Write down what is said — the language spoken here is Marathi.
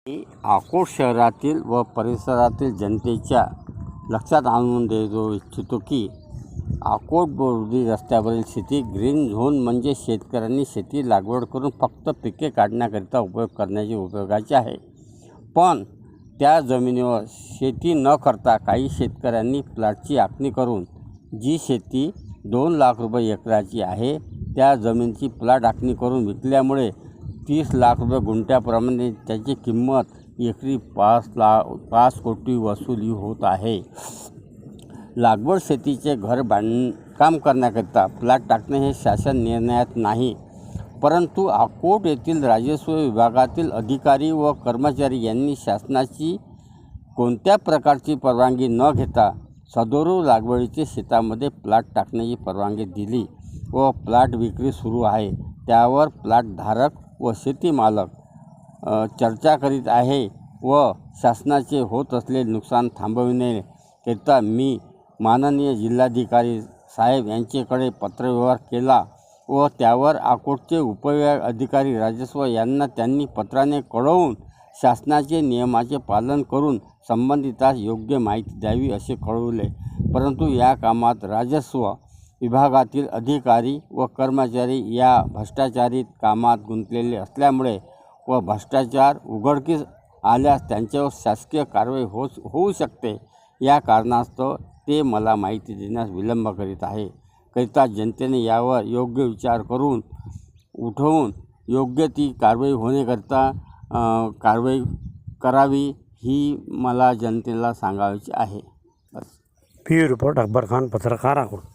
मी अकोट शहरातील व परिसरातील जनतेच्या लक्षात आणून देऊ इच्छितो की अकोट बोर्डी रस्त्यावरील शेती ग्रीन झोन म्हणजे शेतकऱ्यांनी शेती लागवड करून फक्त पिके काढण्याकरिता उपयोग करण्याची उपयोगाचे आहे. पण त्या जमिनीवर शेती न करता काही शेतकऱ्यांनी प्लॉटची आखणी करून जी शेती 2 लाख रुपये एकराची आहे त्या जमिनीची प्लॉट आखणी करून विकल्यामुळे 30 लाख रुपये गुंठ्याप्रमाणे त्याची किंमत एकरी 5 कोटी वसुली होत आहे. लागवड शेतीचे घर बांधकाम करण्याकरिता प्लॉट टाकणे हे शासन निर्णयात नाही, परंतु अकोट येथील राजस्व विभागातील अधिकारी व कर्मचारी यांनी शासनाची कोणत्या प्रकारची परवानगी न घेता सदोरू लागवडीचे शेतामध्ये प्लॉट टाकण्याची परवानगी दिली व प्लॉट विक्री सुरू आहे. त्यावर प्लॉट धारक व शेती मालक चर्चा करीत आहे व शासनाचे होत असलेले नुकसान थांबविण्याकरिता मी माननीय जिल्हाधिकारी साहेब यांच्याकडे पत्रव्यवहार केला व त्यावर अकोटचे उपविभाग अधिकारी राजस्व यांना त्यांनी पत्राने कळवून शासनाचे नियमाचे पालन करून संबंधितास योग्य माहिती द्यावी असे कळवले. परंतु या कामात राजस्व विभागातील अधिकारी व कर्मचारी या भ्रष्टाचारी कामात गुंतलेले असल्यामुळे व भ्रष्टाचार उघडकीस आल्यास त्यांच्यावर शासकीय कारवाई होऊ शकते. या कारणास्तव ते मला माहिती देण्यास विलंब करीत आहे. करिता जनतेने यावर योग्य विचार करून उठवून योग्य ती कारवाई होण्याकरिता कारवाई करावी ही मला जनतेला सांगायची आहे. बस. ब्युरो रिपोर्ट अकबर खान, पत्रकार अकोट.